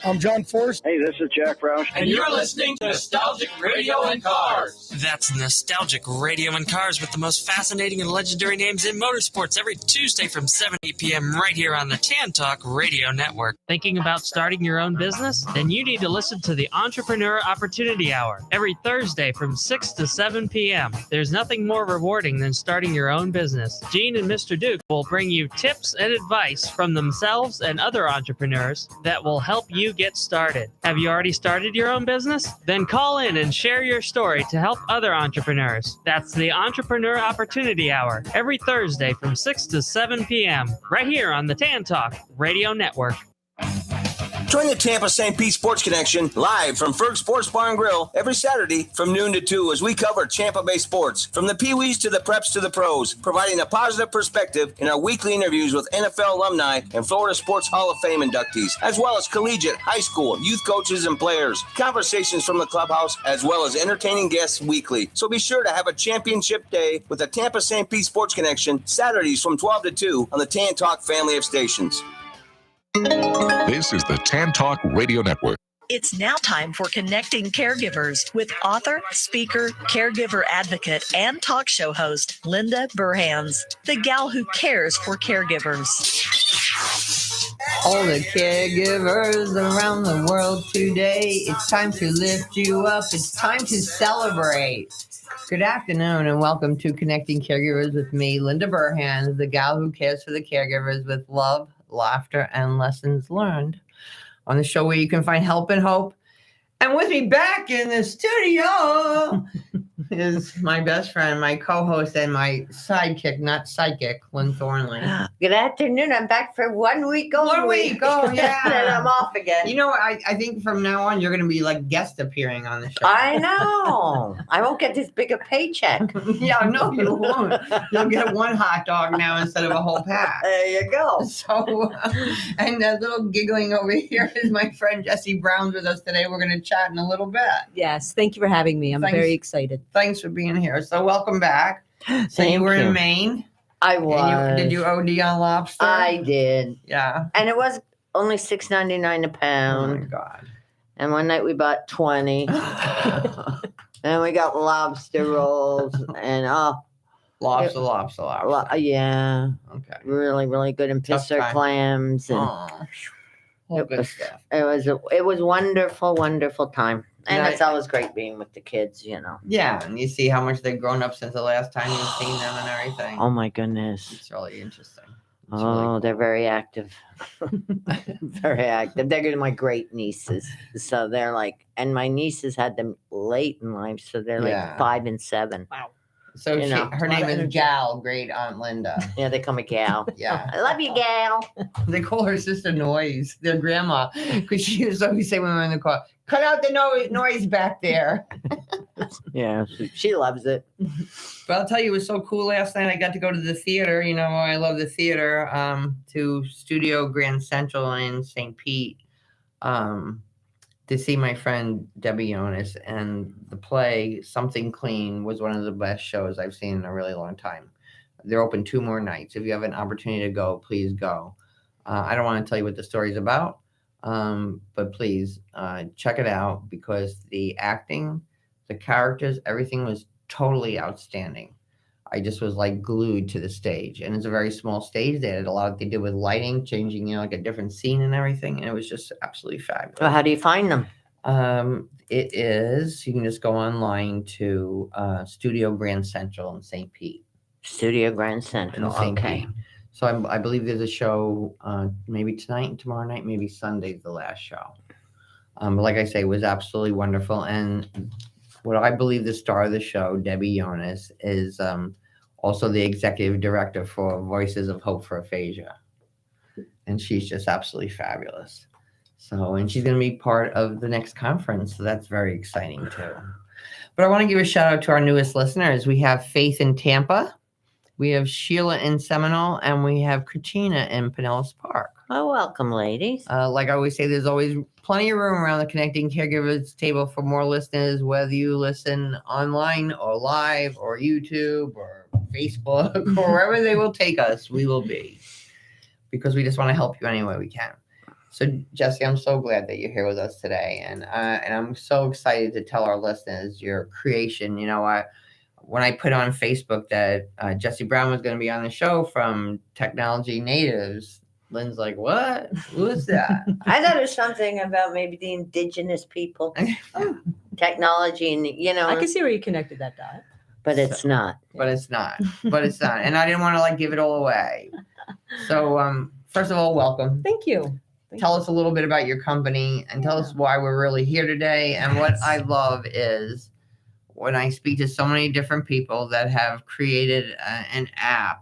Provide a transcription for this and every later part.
I'm John Forrest. Hey, this is Jack Brown. And you're listening to Nostalgic Radio and Cars. That's Nostalgic Radio and Cars with the most fascinating and legendary names in motorsports every Tuesday from 7 to 8 p.m. right here on the Tan Talk Radio Network. Thinking about starting your own business? Then you need to listen to the Entrepreneur Opportunity Hour every Thursday from 6 to 7 p.m. There's nothing more rewarding than starting your own business. Gene and Mr. Duke will bring you tips and advice from themselves and other entrepreneurs that will help you get started. Have you already started your own business? Then call in and share your story to help other entrepreneurs. That's the Entrepreneur Opportunity Hour every Thursday from 6 to 7 p.m. right here on the Tan Talk Radio Network. Join the Tampa St. Pete Sports Connection live from Ferg Sports Bar and Grill every Saturday from noon to 2 as we cover Tampa-based sports, from the Pee-wees to the preps to the pros, providing a positive perspective in our weekly interviews with NFL alumni and Florida Sports Hall of Fame inductees, as well as collegiate, high school, youth coaches and players, conversations from the clubhouse, as well as entertaining guests weekly. So be sure to have a championship day with the Tampa St. Pete Sports Connection, Saturdays from 12 to 2 on the Tan Talk family of stations. This is the Tan Talk Radio Network. It's now time for Connecting Caregivers with author, speaker, caregiver advocate, and talk show host Linda Burhans, the gal who cares for caregivers. All the caregivers around the world today, it's time to lift you up. It's time to celebrate. Good afternoon and welcome to Connecting Caregivers with me, Linda Burhans, the gal who cares for the caregivers with love, laughter, and lessons learned, on the show where you can find help and hope. And with me back in the studio is my best friend, my co-host, and my sidekick, not psychic, Lynn Thornley. Good afternoon. I'm back for 1 week only. 1 week. Oh, yeah. And I'm off again. You know, I think from now on, you're going to be like guest appearing on the show. I know. I won't get this big a paycheck. Yeah, no, you won't. You'll get one hot dog now instead of a whole pack. There you go. So, and that little giggling over here is my friend Jessie Brown with us today. We're going to chat in a little bit. Yes, thank you for having me. I'm very excited. Thanks for being here. So welcome back. So you were in Maine. I was. Did you OD on lobster? I did. Yeah. And it was only $6.99 a pound. Oh my God. And one night we bought 20. And we got lobster rolls and lobster. Yeah. Okay. Really, really good. And pisser clams and good stuff. It was wonderful, wonderful time. And it's always great being with the kids, you know. Yeah, and you see how much they've grown up since the last time you've seen them and everything. Oh my goodness. It's really interesting. Really cool. They're very active. Very active. They're my great nieces. So they're like, and my nieces had them late in life, so they're like 5 and 7. Wow. So her name is Gal, great Aunt Linda. Yeah, they call me Gal. Yeah. I love you, Gal. They call her sister Noise, their grandma, because she used to always say when we were in the car, cut out the noise back there. Yeah, she loves it. But I'll tell you, it was so cool last night. I got to go to the theater. You know, I love the theater, to Studio Grand Central in St. Pete, to see my friend Debbie Yonis, and the play Something Clean was one of the best shows I've seen in a really long time. They're open 2 more nights. If you have an opportunity to go, please go. I don't want to tell you what the story's about, but please check it out, because the acting, the characters, everything was totally outstanding. I just was like glued to the stage, and it's a very small stage. They had a lot they did with lighting, changing, like a different scene and everything. And it was just absolutely fabulous. Well, how do you find them? It is, you can just go online to Studio Grand Central in St. Pete. Studio Grand Central. Okay. Pete. So I believe there's a show maybe tonight and tomorrow night, maybe Sunday's the last show. But like I say, it was absolutely wonderful. And what I believe the star of the show, Debbie Yonis, is also the executive director for Voices of Hope for Aphasia. And she's just absolutely fabulous. So, and she's going to be part of the next conference. So that's very exciting too. But I want to give a shout out to our newest listeners. We have Faith in Tampa. We have Sheila in Seminole, and we have Katrina in Pinellas Park. Oh, welcome, ladies. Like I always say, there's always plenty of room around the Connecting Caregivers table for more listeners, whether you listen online or live or YouTube or Facebook or wherever they will take us, we will be, because we just want to help you any way we can. So, Jessie, I'm so glad that you're here with us today, and I'm so excited to tell our listeners your creation. When I put on Facebook that Jessie Brown was going to be on the show from Technology Natives, Lynn's like, "What? Who is that?" I thought it was something about maybe the indigenous people, technology, and I can see where you connected that dot. but it's not. But it's not. And I didn't want to give it all away. So, first of all, welcome. Thank you. Tell us a little bit about your company and tell us why we're really here today. And what I love is when I speak to so many different people that have created an app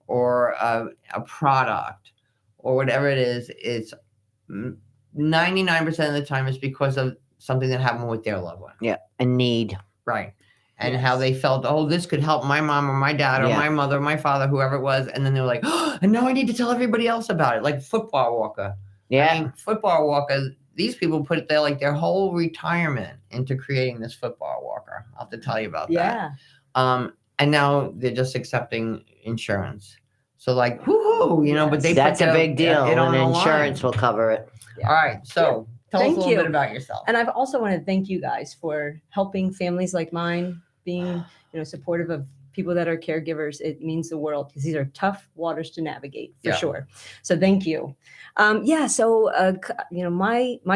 or a product or whatever it is, it's 99% of the time it's because of something that happened with their loved one. Yeah, a need. Right. And how they felt, oh, this could help my mom or my dad or my mother, or my father, whoever it was. And then they're like, oh, and now I need to tell everybody else about it. Like football walker. Yeah. I mean, football walker, these people put their whole retirement into creating this football walker. I'll have to tell you about that. And now they're just accepting insurance. So woohoo, but that's a big deal. And insurance will cover it. Yeah. All right. So tell us a little bit about yourself. And I've also wanted to thank you guys for helping families like mine, being supportive of people that are caregivers. It means the world because these are tough waters to navigate for sure. So thank you. My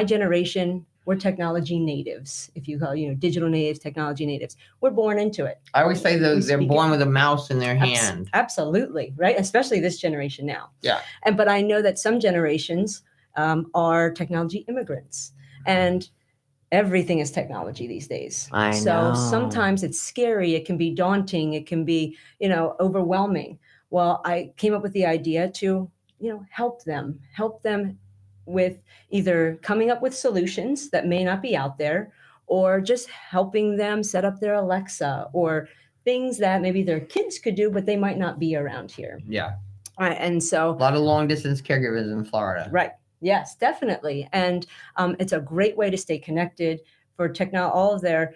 generation, we're technology natives, if you call, digital natives, technology natives. We're born into it. I always say they're born with a mouse in their hand. Absolutely. Right. Especially this generation now. Yeah. But I know that some generations are technology immigrants, and everything is technology these days. So sometimes it's scary. It can be daunting. It can be, overwhelming. Well, I came up with the idea to, help them with either coming up with solutions that may not be out there, or just helping them set up their Alexa or things that maybe their kids could do, but they might not be around here. Yeah. And so a lot of long distance caregivers in Florida. Right. Yes, definitely. And it's a great way to stay connected for all of their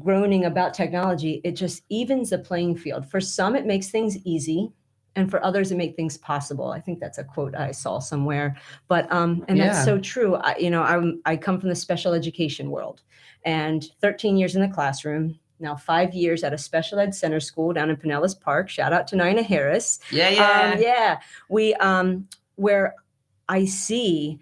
groaning about technology. It just evens the playing field. For some, it makes things easy. And for others, it makes things possible. I think that's a quote I saw somewhere. But that's so true. I come from the special education world, and 13 years in the classroom. Now 5 years at a special ed center school down in Pinellas Park. Shout out to Nina Harris. We where I see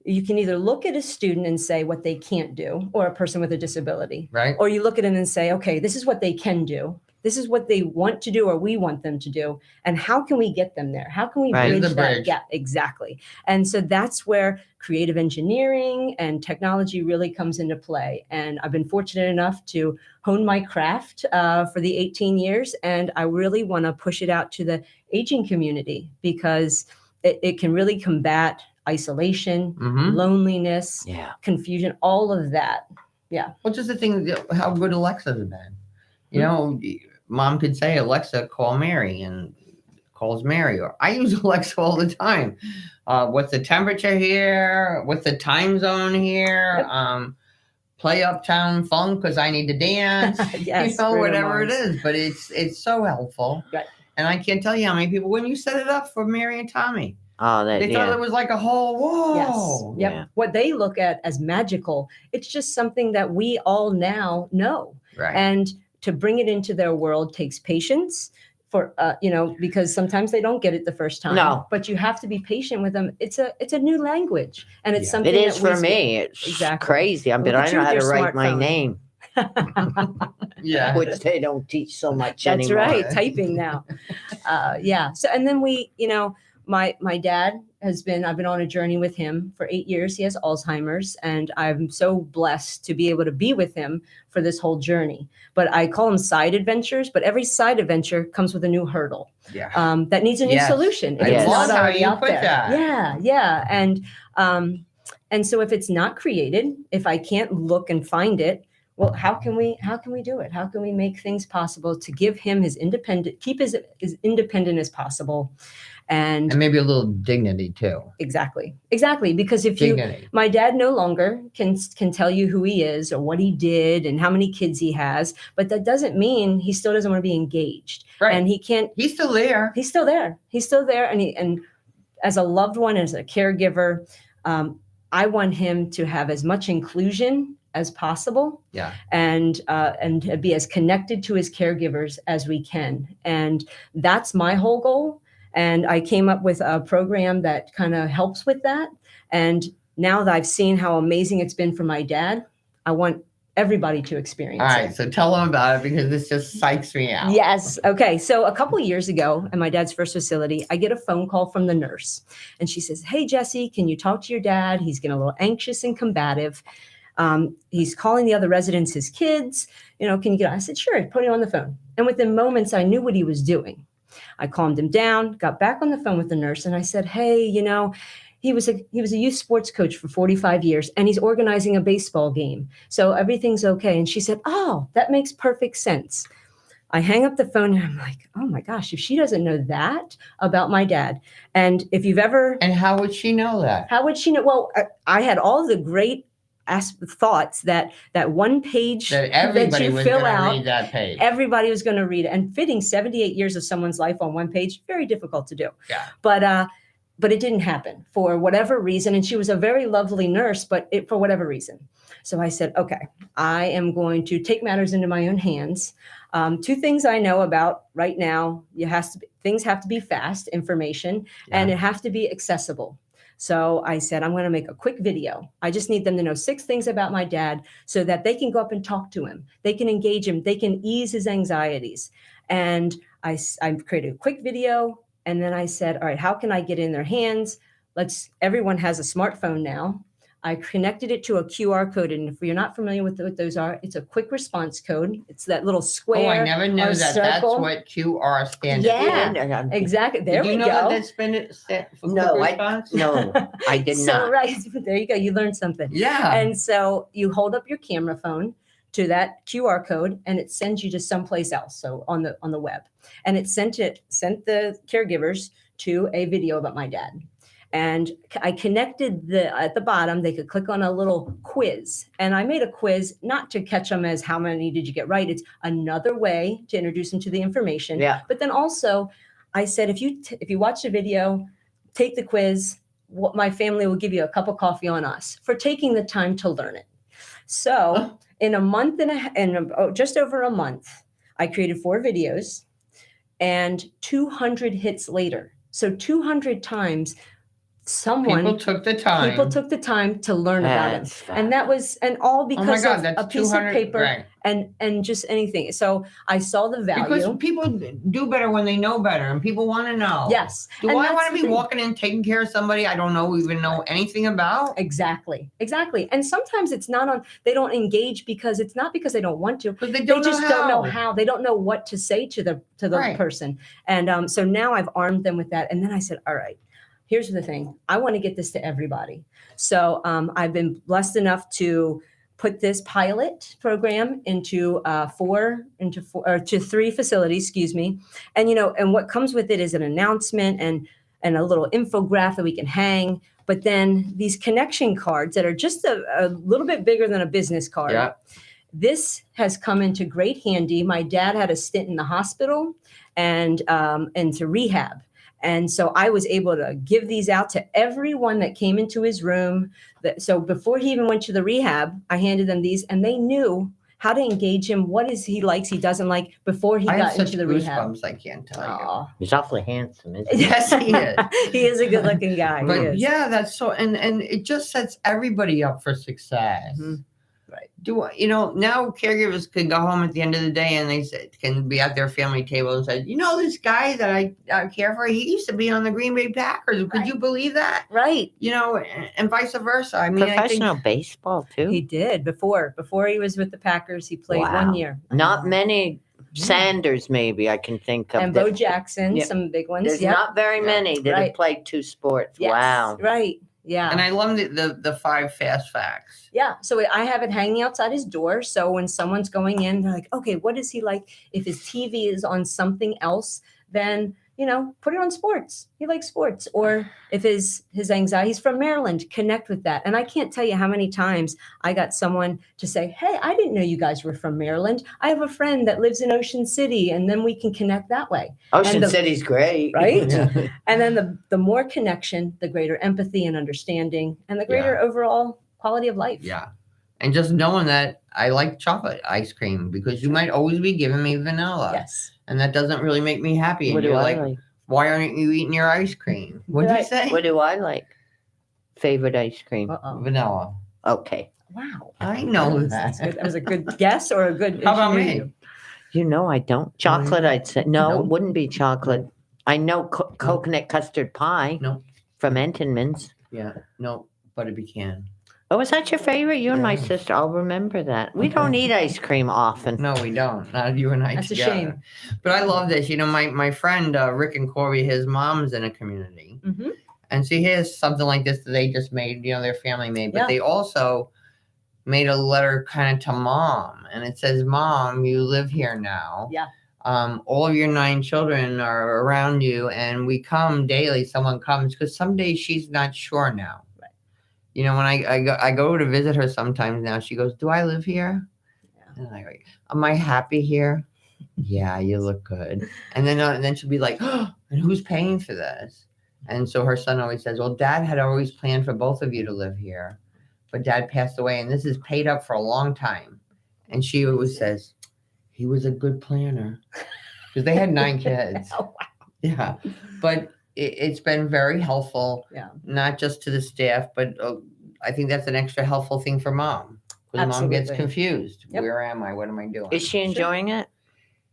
you can either look at a student and say what they can't do, or a person with a disability, right? Or you look at them and say, okay, this is what they can do. This is what they want to do, or we want them to do. And how can we get them there? How can we bridge that? Yeah, exactly. And so that's where creative engineering and technology really comes into play. And I've been fortunate enough to hone my craft for the 18 years. And I really want to push it out to the aging community, because it can really combat isolation, loneliness, confusion, all of that. Yeah. Well, just the thing, how good Alexa's been. Mom could say, Alexa, call Mary, and calls Mary. Or I use Alexa all the time. What's the temperature here? What's the time zone here? Play Uptown Funk because I need to dance. Yes, whatever it is. But it's so helpful. Right. And I can't tell you how many people, when you set it up for Mary and Tommy, they thought it was like a whole whoa. Yes. Yep. Yeah. What they look at as magical, it's just something that we all now know. Right. And to bring it into their world takes patience for, because sometimes they don't get it the first time. No. But you have to be patient with them. It's a new language. And it's something it is that for me. It's Exactly. crazy. I don't know how to write my name. Yeah. Which they don't teach so much That's anymore. right. Typing now. So, and then my dad I've been on a journey with him for 8 years. He has Alzheimer's, and I'm so blessed to be able to be with him for this whole journey. But I call them side adventures, but every side adventure comes with a new hurdle that needs a new solution. If it's not already out there. Yeah. And so if it's not created, if I can't look and find it, well, how can we do it? How can we make things possible to give him keep his independent as possible? And maybe a little dignity too. Exactly. Because if my dad no longer can tell you who he is or what he did and how many kids he has, but that doesn't mean he still doesn't want to be engaged. Right. And he's still there. And as a loved one, as a caregiver, I want him to have as much inclusion as possible, and be as connected to his caregivers as we can. And that's my whole goal. And I came up with a program that kind of helps with that. And now that I've seen how amazing it's been for my dad, I want everybody to experience it. All right, so tell them about it, because this just psychs me out. Yes. Okay. So a couple of years ago at my dad's first facility, I get a phone call from the nurse, and she says, "Hey, Jessie, can you talk to your dad? He's getting a little anxious and combative. He's calling the other residents his kids. Can you get on?" I said, "Sure, put him on the phone." And within moments, I knew what he was doing. I calmed him down, got back on the phone with the nurse, and I said, "Hey, he was a youth sports coach for 45 years, and he's organizing a baseball game. So everything's okay." And she said, "Oh, that makes perfect sense." I hang up the phone and I'm like, oh my gosh, if she doesn't know that about my dad. And if you've ever... And how would she know that? How would she know? Well, I had all the great thoughts that one page that everybody was going to read that page. Everybody was going to read it. And fitting 78 years of someone's life on one page, very difficult to do. Yeah. But it didn't happen for whatever reason. And she was a very lovely nurse, but for whatever reason. So I said, okay, I am going to take matters into my own hands. Two things I know about right now, things have to be fast information, and it has to be accessible. So I said, I'm going to make a quick video. I just need them to know 6 things about my dad so that they can go up and talk to him. They can engage him. They can ease his anxieties. And I created a quick video. And then I said, all right, how can I get in their hands? Everyone has a smartphone now. I connected it to a QR code. And if you're not familiar with what those are, it's a quick response code. It's that little square. Oh, I never knew that. That's what QR stands for. Yeah, exactly. There we go. Did you know that that's for No, quick response? No, I did not. Right. There you go. You learned something. Yeah. And so you hold up your camera phone to that QR code, and it sends you to someplace else. So on the web, and it sent the caregivers to a video about my dad. And I connected at the bottom, they could click on a little quiz. And I made a quiz, not to catch them as how many did you get right. It's another way to introduce them to the information. Yeah. But then also I said, if you watch the video, take the quiz, my family will give you a cup of coffee on us for taking the time to learn it. So in a month just over a month, I created 4 videos, and 200 hits later. So 200 times people took the time to learn about him. And that was, and all because of a piece of paper, right, and just anything. So I saw the value. Because people do better when they know better, and people want to know. Yes. Do I want to be walking in taking care of somebody I don't even know anything about? Exactly. And sometimes it's not they don't engage because it's not because they don't want to. But they don't know how. They don't know what to say to the right person. And so now I've armed them with that. And then I said, all right, here's the thing. I want to get this to everybody. So I've been blessed enough to put this pilot program into 3 facilities, and what comes with it is an announcement and a little infographic that we can hang. But then these connection cards that are just a little bit bigger than a business card. Yeah. This has come into great handy. My dad had a stint in the hospital and to rehab. And so I was able to give these out to everyone that came into his room. So before he even went to the rehab, I handed them these, and they knew how to engage him. What is he likes, he doesn't like before he got into the rehab. I can't tell you. He's awfully handsome, isn't he? Yes, he is. He is a good-looking guy. But yeah, that's so, and it just sets everybody up for success. Mm-hmm. Right. Now caregivers can go home at the end of the day and they can be at their family table and say, this guy that I care for, he used to be on the Green Bay Packers. Could you believe that? Right. And vice versa. I mean, professional baseball too. He did before he was with the Packers. He played 1 year. Not many. Sanders, maybe I can think of. And Bo Jackson, some big ones. There's not very many that have played 2 sports. Yes. Wow. Right. Yeah. And I love the 5 fast facts. Yeah. So I have it hanging outside his door. So when someone's going in, they're like, okay, what is he like? If his TV is on something else, then put it on sports. He likes sports. Or if his anxiety, he's from Maryland, connect with that. And I can't tell you how many times I got someone to say, hey, I didn't know you guys were from Maryland. I have a friend that lives in Ocean City, and then we can connect that way. Ocean City's great. Right? And then the more connection, the greater empathy and understanding, and the greater overall quality of life. Yeah. And just knowing that I like chocolate ice cream because you might always be giving me vanilla. Yes. And that doesn't really make me happy. What And do you're I like, like? why aren't you eating your ice cream? What'd you say? What do I like? Favorite ice cream? Uh-oh. Vanilla. Okay. Wow. I know That's that. good. That was a good guess or a good. How about interview? me? You know I don't. Chocolate, I'd say. No, No. it wouldn't be chocolate. I know coconut custard pie. No. From Entenmann's. Yeah. No, Butter Pecan. Oh, is that your favorite? You and my Yeah. sister. I'll remember that. We Okay. don't eat ice cream often. No, we don't. Not you and I That's a together. shame. But I love this. My friend Rick and Corey, his mom's in a community. Mhm. And so here's something like this that they just made, their family made. But Yeah. they also made a letter kind of to mom. And it says, Mom, you live here now. Yeah. All of your 9 children are around you. And we come daily. Someone comes because some days she's not sure now. Right. When I go to visit her sometimes now, she goes, do I live here? Yeah. And I go, am I happy here? Yeah, you look good. And then she'll be like, oh, and who's paying for this? And so her son always says, well, Dad had always planned for both of you to live here, but Dad passed away, and this is paid up for a long time. And she always says, he was a good planner, because they had 9 kids. Oh, wow. Yeah, but it's been very helpful, Yeah. not just to the staff, but I think that's an extra helpful thing for Mom. Because Mom gets Absolutely. confused. Yep. Where am I? What am I doing? Is she enjoying it?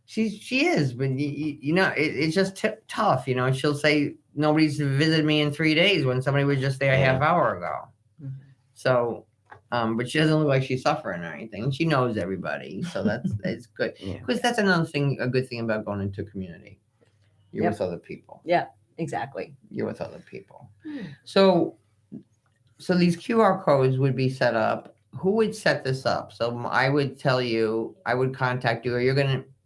She is, but it's just tough. She'll say nobody's visited me in 3 days when somebody was just there a half hour ago. Mhm. So, but she doesn't look like she's suffering or anything. She knows everybody, so it's good. Yeah. Because that's another thing, a good thing about going into a community. You're Yep. with other people. Yeah, exactly. You're with other people. So these QR codes would be set up. Who would set this up? So I would tell you, I would contact you, or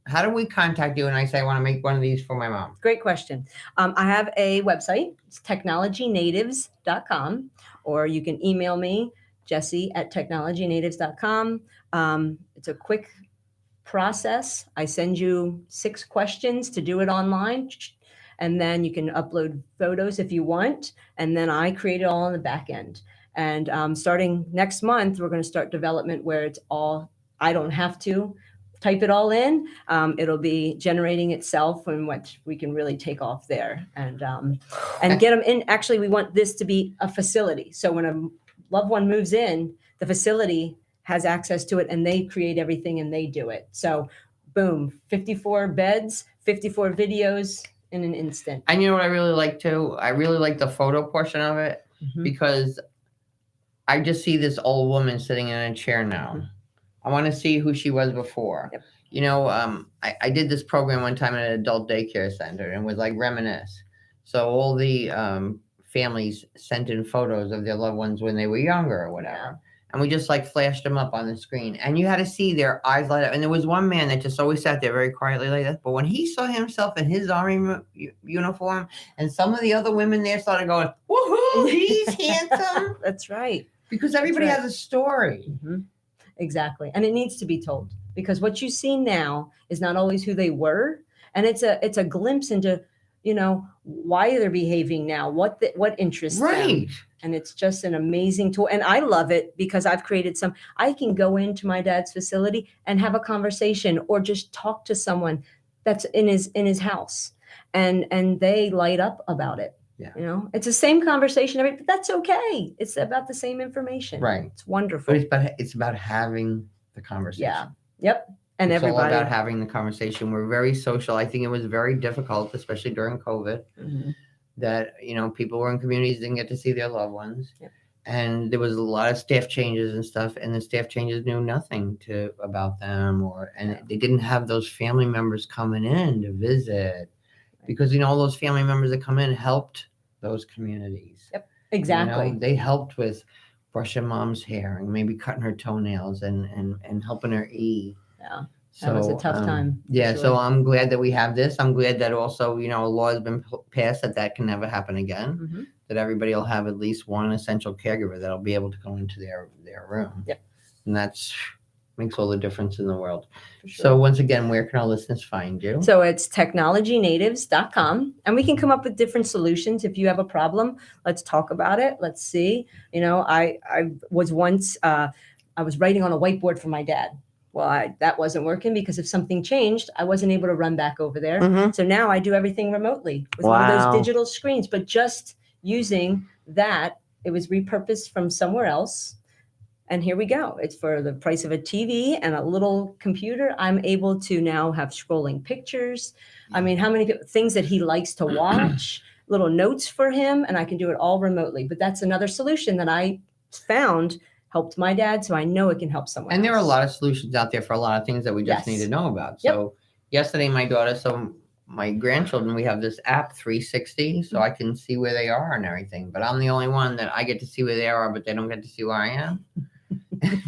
how do we contact you? And I say, I want to make one of these for my mom. Great question. I have a website. It's technologynatives.com, or you can email me, Jessie@technologynatives.com. It's a quick process. I send you 6 questions to do it online, and then you can upload photos if you want, and then I create it all on the back end. And starting next month, we're going to start development where it's all, I don't have to type it all in. It'll be generating itself, and what we can really take off there and get them in. Actually, we want this to be a facility. So when a loved one moves in, the facility has access to it, and they create everything and they do it. So boom, 54 beds, 54 videos in an instant. And you know what I really like too? I really like the photo portion of it, Mhm. because I just see this old woman sitting in a chair now. I want to see who she was before. Yep. I did this program one time at an adult daycare center and was like reminisce. So all the families sent in photos of their loved ones when they were younger or whatever. And we just like flashed them up on the screen. And you had to see their eyes light up. And there was one man that just always sat there very quietly like that. But when he saw himself in his army uniform, and some of the other women there started going, woohoo, he's handsome. That's right. Because everybody right. has a story. Mhm. Exactly. And it needs to be told, because what you see now is not always who they were. And it's a glimpse into, why they're behaving now, what interests them. Right. And it's just an amazing tool. And I love it because I've created I can go into my dad's facility and have a conversation or just talk to someone that's in his house, and they light up about it. Yeah. It's the same conversation, but that's okay. It's about the same information. Right. It's wonderful. But it's about having the conversation. Yeah. Yep. And it's everybody. all about having the conversation. We're very social. I think it was very difficult, especially during COVID, Mhm. that, people were in communities, didn't get to see their loved ones. Yep. And there was a lot of staff changes and stuff, and the staff changes knew nothing about them, and they didn't have those family members coming in to visit, because, all those family members that come in helped those communities. Yep. Exactly. They helped with brushing mom's hair and maybe cutting her toenails and helping her eat. Yeah. That was a tough time. Yeah, Sure. so I'm glad that we have this. I'm glad that also, a law has been passed that can never happen again. Mm-hmm. That everybody will have at least one essential caregiver that'll be able to go into their room. Yep. And that's makes all the difference in the world. Sure. So once again, where can our listeners find you? So it's technologynatives.com, and we can come up with different solutions. If you have a problem, let's talk about it. Let's see. I was once, I was writing on a whiteboard for my dad. Well, that wasn't working because if something changed, I wasn't able to run back over there. Mhm. So now I do everything remotely with one of Wow. those digital screens, but just using that, it was repurposed from somewhere else. And here we go. It's for the price of a TV and a little computer. I'm able to now have scrolling pictures. I mean, how many things that he likes to watch, little notes for him, and I can do it all remotely. But that's another solution that I found helped my dad, so I know it can help someone And there are a else. lot of solutions out there for a lot of things that we just Yes. need to know about. Yep. So yesterday, my grandchildren, we have this app 360, so I can see where they are and everything. But I'm the only one that I get to see where they are, but they don't get to see where I am.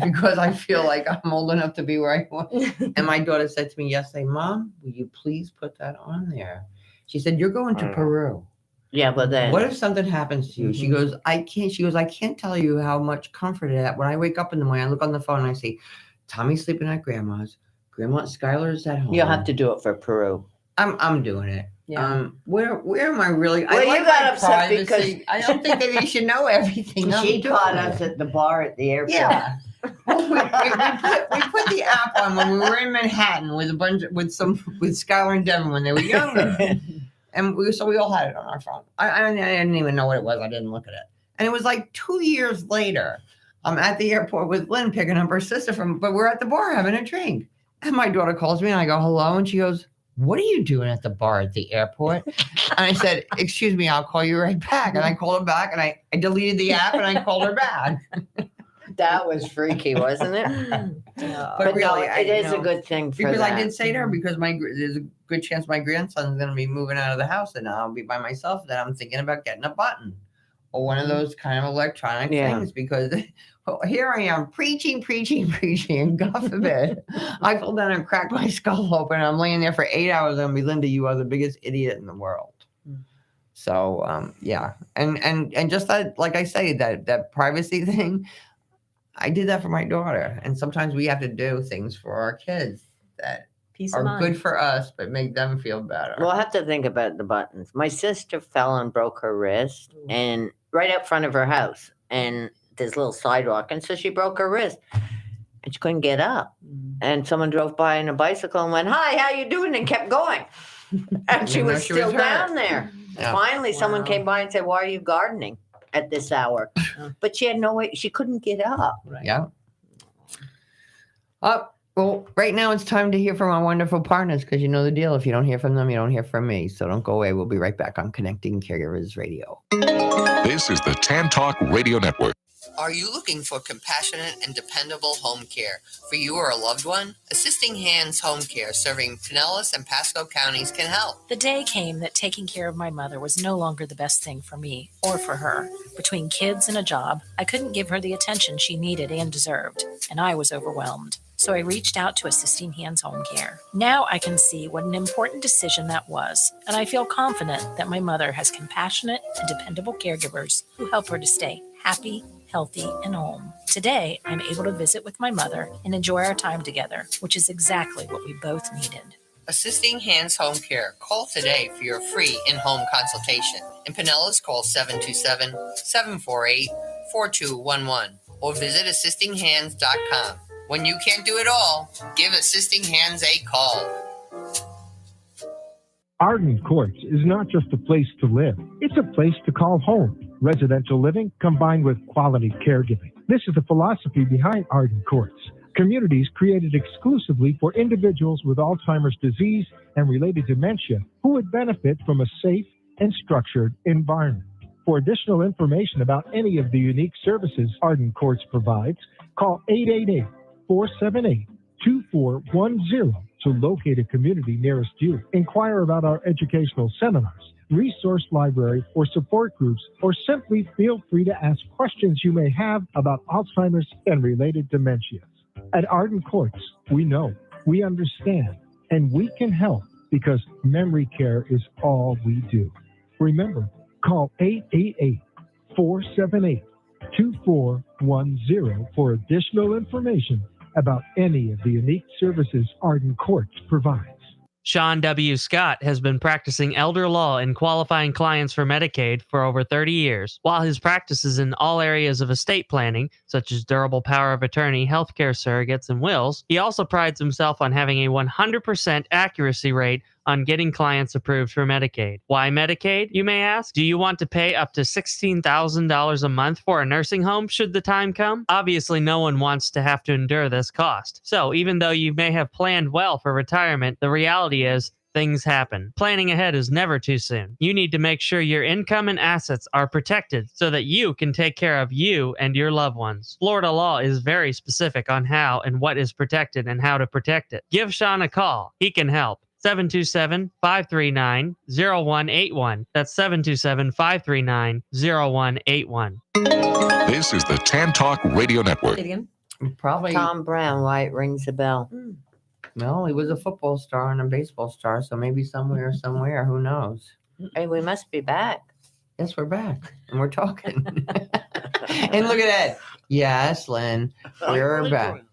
Because I feel like I'm old enough to be where I was. And my daughter said to me yesterday, Mom, will you please put that on there? She said, you're going to Peru. Yeah, but then What if something happens to you? She goes, I can't. She goes, I can't tell you how much comfort it is. When I wake up in the morning, I look on the phone and I see Tommy's sleeping at grandma's. Grandma Skylar's at home. you'll have to do it for Peru. I'm doing it. Yeah. Where am I really? Well, I you like got my upset because- privacy. I don't think that they should know everything. I'm She doing caught it. us at the bar at the airport. Yeah. Well, we put the app on when we were in Manhattan with Skylar and Devin when they were younger, and we all had it on our phone. I didn't even know what it was. I didn't look at it, and it was like 2 years later. I'm at the airport with Lynn picking up her sister but we're at the bar having a drink, and my daughter calls me and I go hello, and she goes, what are you doing at the bar at the airport? And I said, excuse me, I'll call you right back. And I called her back, and I deleted the app and I called her back. That was freaky, wasn't it? But no, really, it is a good thing for because that. I did say to her, because there's a good chance my grandson's going to be moving out of the house and I'll be by myself, that I'm thinking about getting a button or one of those kind of electronic things, because here I am preaching, and God forbid I fall down and crack my skull open and I'm laying there for 8 hours and be, Linda, you are the biggest idiot in the world. So, yeah. And just that, like I say, that privacy thing, I did that for my daughter. And sometimes we have to do things for our kids that Peace of are mind. good for us, but make them feel better. We'll have to think about the buttons. My sister fell and broke her wrist, and right up front of her house, and this little sidewalk, and so she broke her wrist, and she couldn't get up. And someone drove by on a bicycle and went, "Hi, how you doing?" and kept going, and she Even though was she was still hurt. down there. Yeah. Finally, someone Wow. came by and said, "Why are you gardening at this hour?" But she had no way; she couldn't get up. Right. Yeah. Well, right now it's time to hear from our wonderful partners, because you know the deal. If you don't hear from them, you don't hear from me. So don't go away. We'll be right back on Connecting Caregivers Radio. This is the Tan Talk Radio Network. Are you looking for compassionate and dependable home care for you or a loved one? Assisting Hands Home Care, serving Pinellas and Pasco counties, can help. The day came that taking care of my mother was no longer the best thing for me or for her. Between kids and a job, I couldn't give her the attention she needed and deserved, and I was overwhelmed. So I reached out to Assisting Hands Home Care. Now I can see what an important decision that was, and I feel confident that my mother has compassionate and dependable caregivers who help her to stay happy, healthy, and home. Today, I'm able to visit with my mother and enjoy our time together, which is exactly what we both needed. Assisting Hands Home Care. Call today for your free in-home consultation. In Pinellas, call 727-748-4211 or visit assistinghands.com. When you can't do it all, give Assisting Hands a call. Arden Courts is not just a place to live. It's a place to call home. Residential living combined with quality caregiving. This is the philosophy behind Arden Courts. Communities created exclusively for individuals with Alzheimer's disease and related dementia who would benefit from a safe and structured environment. For additional information about any of the unique services Arden Courts provides, call 888-478-2410 to locate a community nearest you. Inquire about our educational seminars, resource library, or support groups, or simply feel free to ask questions you may have about Alzheimer's and related dementias. At Arden Courts, we know We understand, and we can help because memory care is all we do. Remember, call 888-478-2410 for additional information about any of the unique services Arden Courts provides. Sean W. Scott has been practicing elder law and qualifying clients for Medicaid for over 30 years. While his practice is in all areas of estate planning, such as durable power of attorney, healthcare surrogates, and wills, he also prides himself on having a 100% accuracy rate on getting clients approved for Medicaid. Why Medicaid, you may ask? Do you want to pay up to $16,000 a month for a nursing home should the time come? Obviously, no one wants to have to endure this cost. So even though you may have planned well for retirement, the reality is things happen. Planning ahead is never too soon. You need to make sure your income and assets are protected so that you can take care of you and your loved ones. Florida law is very specific on how and what is protected and how to protect it. Give Sean a call. He can help. 727-539-0181. That's 727-539-0181. This is the Tan Talk Radio Network. Probably Tom Brown, why it rings a bell. No, he was a football star and a baseball star, so maybe somewhere, who knows? Hey, we must be back. Yes, we're back and we're talking. And look at that. Yes, Lynn, we're back.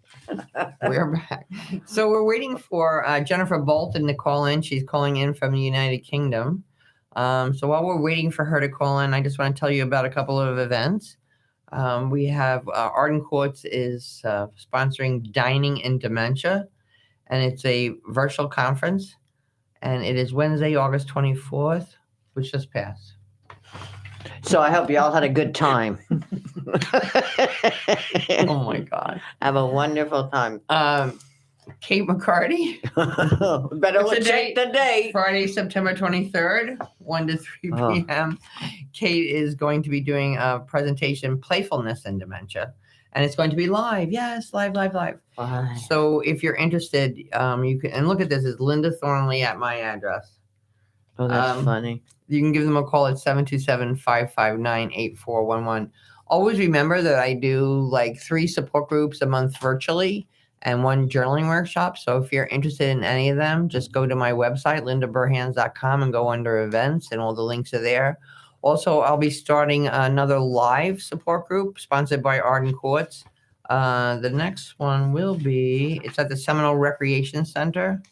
We're back. So we're waiting for Jennifer Bolton to call in. She's calling in from the United Kingdom. So while we're waiting for her to call in, I just want to tell you about a couple of events. We have Arden Courts is sponsoring Dining in Dementia, and it's a virtual conference, and it is Wednesday, August 24th, which just passed. So I hope you all had a good time. Oh my God. Have a wonderful time. Kate McCarty. Better check the date. Friday, September 23rd, 1 to 3 p.m. Kate is going to be doing a presentation, Playfulness in Dementia. And it's going to be live. Yes, live. Bye. So if you're interested, you can, and look at this, it's Linda Thornley at my address. Oh, that's funny. You can give them a call at 727-559-8411. Always remember that I do like 3 support groups a month virtually and 1 journaling workshop. So if you're interested in any of them, just go to my website, lindaburhans.com, and go under events, and all the links are there. Also, I'll be starting another live support group sponsored by Arden Courts. The next one will be, it's at the Seminole Recreation Center,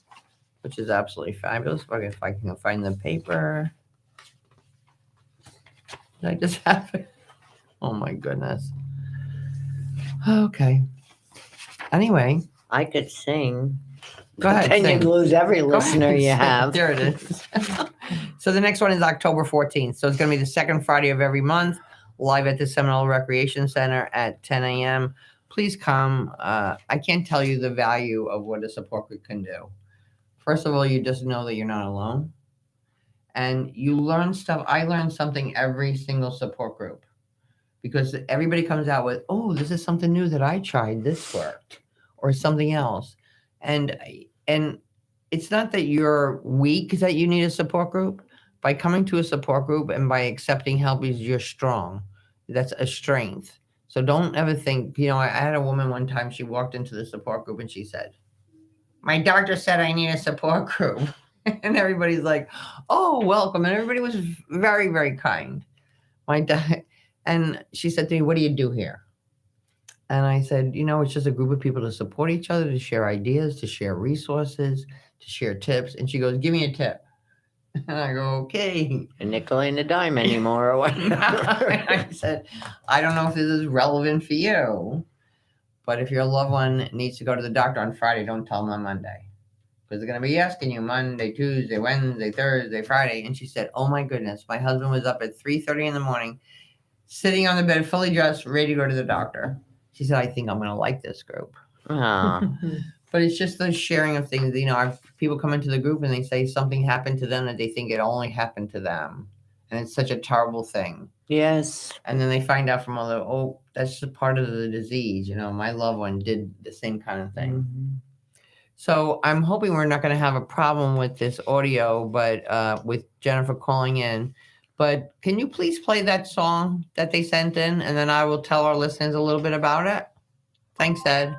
which is absolutely fabulous. If I can find the paper. Did I just have it? Oh my goodness. Okay. Anyway. I could sing. Go ahead. And sing. you lose every listener you have. There it is. So the next one is October 14th. So it's going to be the second Friday of every month, live at the Seminole Recreation Center at 10 a.m. Please come. I can't tell you the value of what a support group can do. First of all, you just know that you're not alone. And you learn stuff. I learned something every single support group. Because everybody comes out with, oh, this is something new that I tried. This worked. Or something else. And it's not that you're weak that you need a support group. By coming to a support group and by accepting help, you're strong. That's a strength. So don't ever think, I had a woman one time, she walked into the support group and she said, my doctor said I need a support group. And everybody's like, oh, welcome. And everybody was very, very kind. And she said to me, what do you do here? And I said, it's just a group of people to support each other, to share ideas, to share resources, to share tips. And she goes, give me a tip. And I go, okay. A nickel ain't a dime anymore or whatever. I said, I don't know if this is relevant for you, but if your loved one needs to go to the doctor on Friday, don't tell them on Monday. Because they're going to be asking you Monday, Tuesday, Wednesday, Thursday, Friday. And she said, oh my goodness, my husband was up at 3:30 in the morning, sitting on the bed, fully dressed, ready to go to the doctor. She said, I think I'm going to like this group. But it's just the sharing of things. People come into the group and they say something happened to them that they think it only happened to them. And it's such a terrible thing. Yes. And then they find out from that's just part of the disease. My loved one did the same kind of thing. Mm-hmm. So I'm hoping we're not going to have a problem with this audio, but with Jennifer calling in. But can you please play that song that they sent in? And then I will tell our listeners a little bit about it. Thanks, Ed.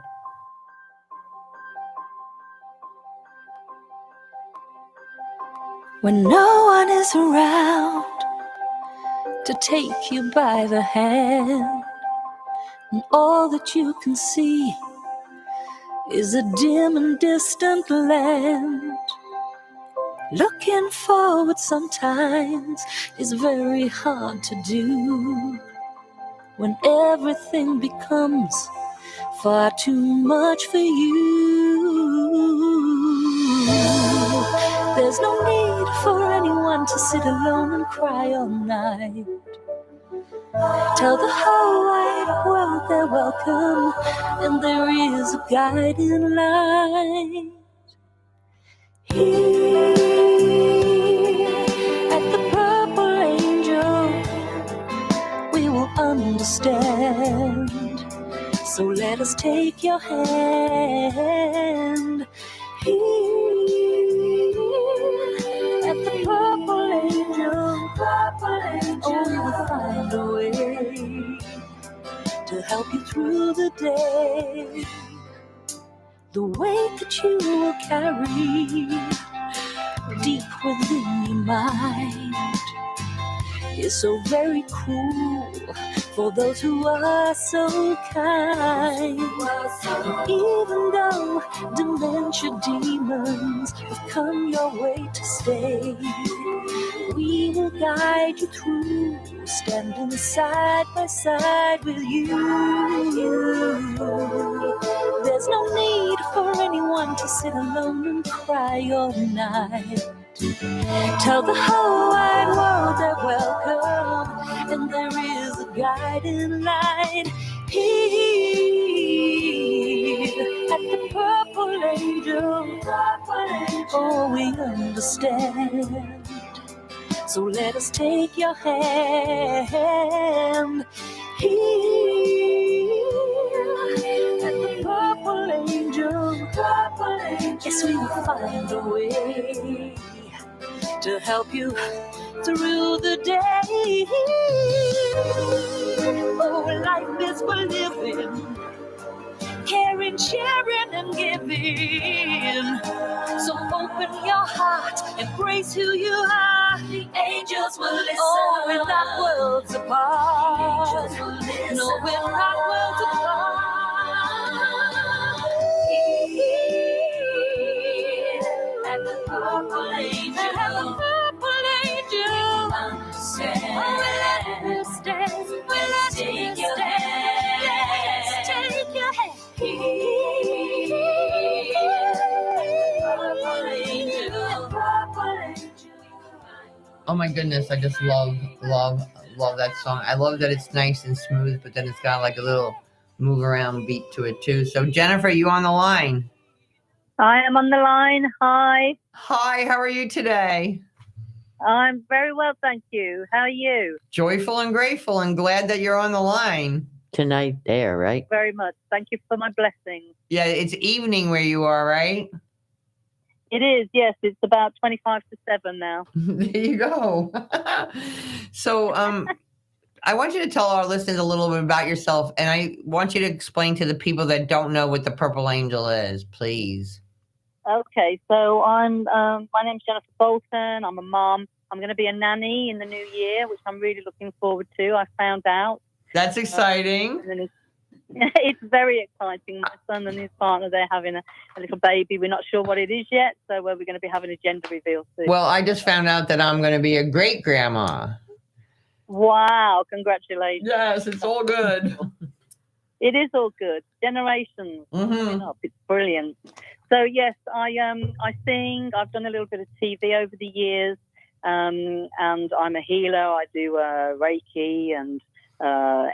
when no one is around to take you by the hand, and all that you can see is a dim and distant land. Looking forward sometimes is very hard to do when everything becomes far too much for you. There's no need for anyone to sit alone and cry all night. Tell the whole wide world they're welcome, and there is a guiding light. Here at the Purple Angel, we will understand. So let us take your hand. Here at the Purple Angel, oh, we'll find a way to help you through the day. The weight that you will carry deep within your mind is so very cruel for those who are so kind. Even though dementia demons have come your way to stay, we will guide you through, standing side by side with you. There's no need for anyone to sit alone and cry all night. Tell the whole wide world they're welcome, and there is a guiding light. Here at the Purple Angel, oh, we understand. So let us take your hand. Here at the Purple Angel, yes, we will find a way to help you through the day. Oh, life is for living, caring, sharing, and giving. So open your heart, embrace who you are. The angels will listen. Oh, we're not worlds apart. The angels will listen. No, we're not worlds apart. At the Purple Angel, at the Purple Angel, understand. Oh, we'll understand. We'll take your hand. Let's take your hand. Oh my goodness, I just love that song. I love that it's nice and smooth, but then it's got like a little move around beat to it too. So Jennifer, you on the line? I am on the line. Hi. Hi, how are you today? I'm very well, thank you. How are you? Joyful and grateful and glad that you're on the line. Tonight there, right? Very much. Thank you for my blessing. Yeah, it's evening where you are, right? It is, yes. It's about 25 to 7 now. There you go. So I want you to tell our listeners a little bit about yourself, and I want you to explain to the people that don't know what the Purple Angel is, please. Okay, so I'm my name's Jennifer Bolton. I'm a mom. I'm going to be a nanny in the new year, which I'm really looking forward to. I found out. That's exciting. It's very exciting. My son and his partner, they're having a little baby. We're not sure what it is yet, so we're going to be having a gender reveal soon. Well, I just found out that I'm going to be a great-grandma. Wow, congratulations. Yes, it's all good. It is all good. Generations coming up. It's brilliant. So yes, I sing. I've done a little bit of TV over the years, and I'm a healer. I do Reiki and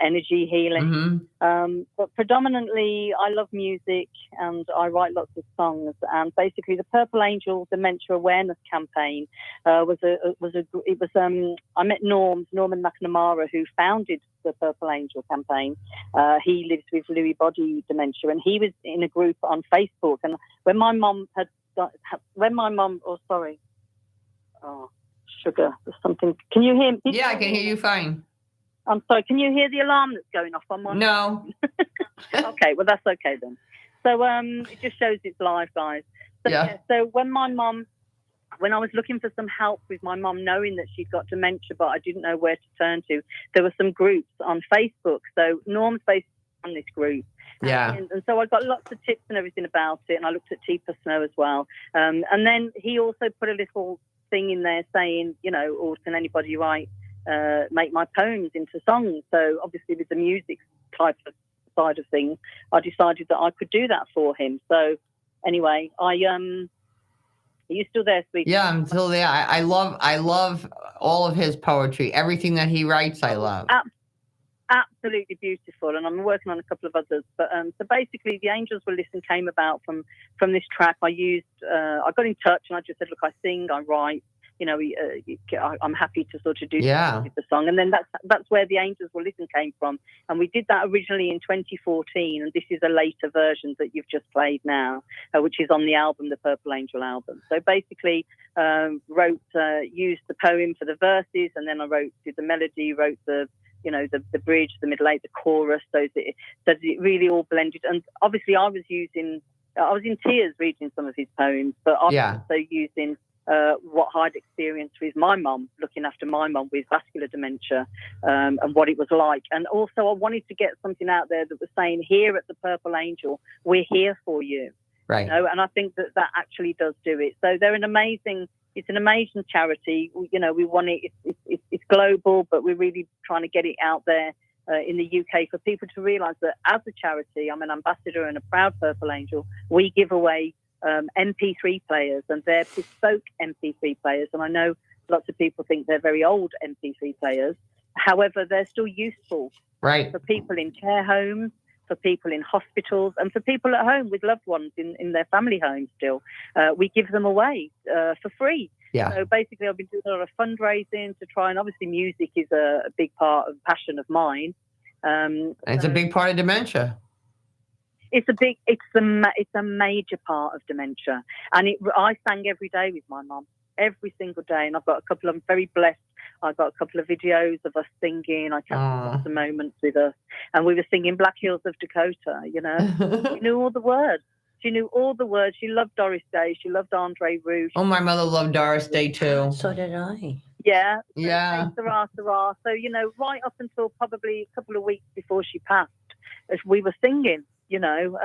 energy healing. But predominantly, I love music and I write lots of songs. And basically, the Purple Angel Dementia Awareness Campaign I met Norman McNamara, who founded the Purple Angel campaign. He lives with Lewy body dementia, and he was in a group on Facebook. And when my mum sugar, there's something. Can you hear me? Yeah, I can hear you fine. I'm sorry, can you hear the alarm that's going off on my... No. Okay, well, that's okay then. So it just shows it's live, guys. So, yeah. So when my mum when I was looking for some help with my mum, knowing that she'd got dementia, but I didn't know where to turn to, there were some groups on Facebook. So Norm's based on this group. Yeah. And so I got lots of tips and everything about it. And I looked at Teepa Snow as well. And then he also put a little thing in there saying, you know, or can anybody write, make my poems into songs? So obviously with the music type of side of things, I decided that I could do that for him. So anyway, are you still there, sweetie? Yeah, I'm still there. I love all of his poetry. Everything that he writes, I love. Absolutely beautiful, and I'm working on a couple of others. But so basically, the Angels Will Listen came about from this track. I got in touch and I just said, look, I sing, I write. You know, I'm happy to sort of do the song, and then that's where the Angels Will Listen came from. And we did that originally in 2014, and this is a later version that you've just played now, which is on the album, the Purple Angel album. So basically, used the poem for the verses, and then I did the melody, wrote the bridge, the middle eight, the chorus, so that it really all blended. And obviously, I was in tears reading some of his poems, but I was also using what I'd experienced with my mum, looking after my mum with vascular dementia, and what it was like. And also I wanted to get something out there that was saying, here at the Purple Angel, we're here for you. Right. You know? And I think that actually does do it. So it's an amazing charity. You know, we want it. It's global, but we're really trying to get it out there in the UK for people to realise that as a charity, I'm an ambassador and a proud Purple Angel. We give away MP3 players, and they're bespoke MP3 players. And I know lots of people think they're very old MP3 players. However, they're still useful for people in care homes, for people in hospitals, and for people at home with loved ones in their family homes still. We give them away for free. Yeah. So basically, I've been doing a lot of fundraising to try, and obviously music is a big part of passion of mine. And it's a big part of dementia. It's a major part of dementia. And I sang every day with my mum, every single day. And I'm very blessed. I've got a couple of videos of us singing. I captured some moments with us. And we were singing Black Hills of Dakota, you know. She knew all the words. She loved Doris Day. She loved Andre Rouge. Oh, my mother loved Doris Day, too. So did I. Yeah. Yeah. Sarah. So, you know, right up until probably a couple of weeks before she passed, we were singing, you know,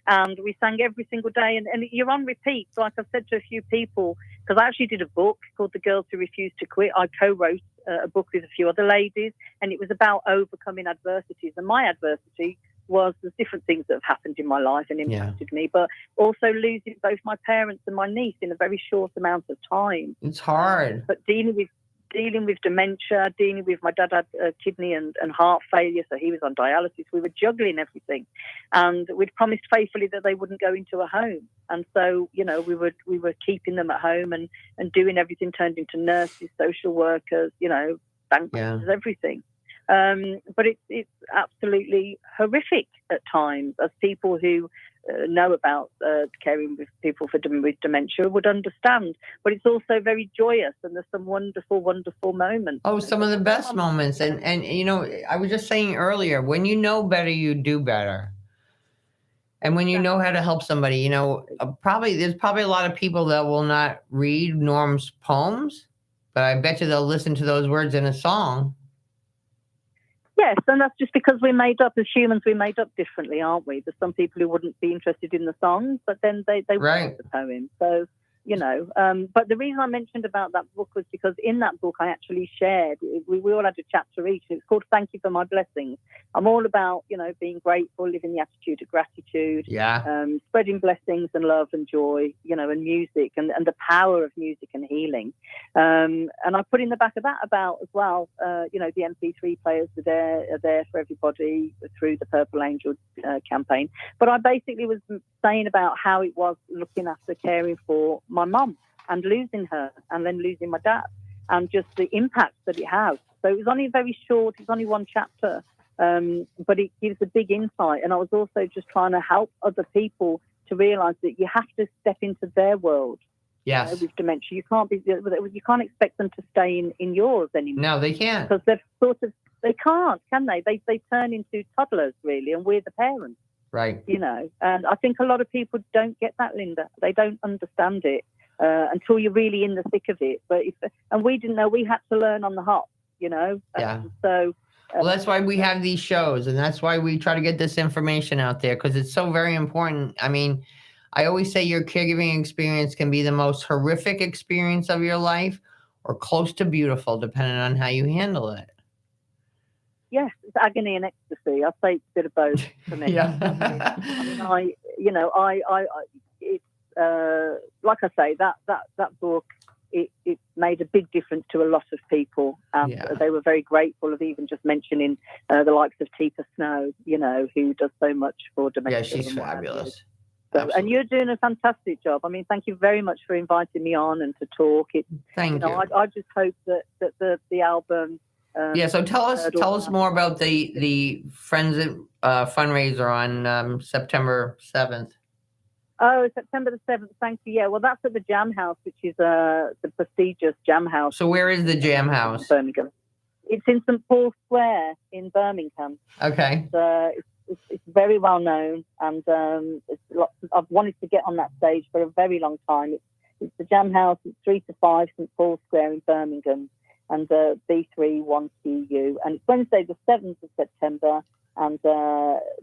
and we sang every single day. And you're on repeat. So like I've said to a few people, because I actually did a book called The Girls Who Refused to Quit. I co-wrote a book with a few other ladies, and it was about overcoming adversities. And my adversity was the different things that have happened in my life and impacted me, but also losing both my parents and my niece in a very short amount of time. It's hard. But dealing with dementia, dealing with my dad had kidney and heart failure, so he was on dialysis. We were juggling everything, and we'd promised faithfully that they wouldn't go into a home. And so, you know, we were keeping them at home and doing everything, turned into nurses, social workers, you know, bank managers, everything. But it's absolutely horrific at times, as people who know about caring with people with dementia would understand. But it's also very joyous, and there's some wonderful, wonderful moments. Oh, some of the best moments. And you know, I was just saying earlier, when you know better, you do better. And when you know how to help somebody, you know, there's probably a lot of people that will not read Norm's poems, but I bet you they'll listen to those words in a song. Yes, and that's just because we're made up as humans. We're made up differently, aren't we? There's some people who wouldn't be interested in the songs, but then they would like the poem. So, you know, but the reason I mentioned about that book was because in that book I actually shared, we all had a chapter each, and it's called Thank You for My Blessings. I'm all about, you know, being grateful, living the attitude of gratitude, spreading blessings and love and joy, you know, and music and the power of music and healing. And I put in the back of that about as well, you know, the MP3 players are there for everybody through the Purple Angel campaign. But I basically was saying about how it was looking after, caring for my mum and losing her, and then losing my dad, and just the impact that it has. So it was only very short, it's only one chapter, but it gives a big insight. And I was also just trying to help other people to realise that you have to step into their world. Yes. You know, with dementia, you can't expect them to stay in yours anymore. No, they can't. Because they can't, can they? They turn into toddlers, really, and we're the parents. Right. You know, and I think a lot of people don't get that, Linda. They don't understand it. until you're really in the thick of it. And we didn't know, we had to learn on the hop, Yeah. So. Well, that's why we have these shows, and that's why we try to get this information out there, because it's so very important. I mean, I always say your caregiving experience can be the most horrific experience of your life or close to beautiful, depending on how you handle it. Yes, it's agony and ecstasy. I'd say it's a bit of both for me. Yeah. I mean, it's like I say, that book, it made a big difference to a lot of people, and they were very grateful of even just mentioning the likes of Teepa Snow, who does so much for dementia. Yeah, she's fabulous. So, and you're doing a fantastic job. I mean, thank you very much for inviting me on and to talk. Thank you. I just hope that the album. So tell us more about the Friends fundraiser on September 7th. Oh, September the 7th. Thank you. Yeah, well, that's at the Jam House, which is the prestigious Jam House. So where is the Jam House? Birmingham. It's in St. Paul Square in Birmingham. Okay. It's very well known, and I've wanted to get on that stage for a very long time. It's the Jam House. It's 3 to 5 St. Paul Square in Birmingham, and B3 1QU. And it's Wednesday the 7th of September. And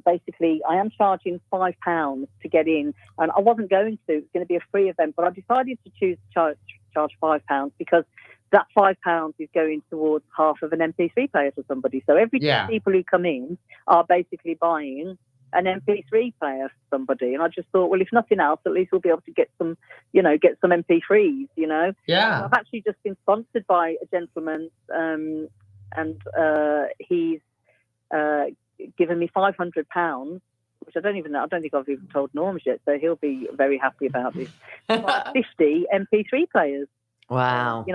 basically, I am charging £5 to get in. And I wasn't going to. It's going to be a free event. But I decided to charge £5 because that £5 is going towards half of an MP3 player for somebody. So every 2 people who come in are basically buying an MP3 player for somebody. And I just thought, well, if nothing else, at least we'll be able to get some MP3s, Yeah. I've actually just been sponsored by a gentleman, and he's given me £500, which I don't even know. I don't think I've even told Norms yet, so he'll be very happy about this. 50 MP3 players. Wow.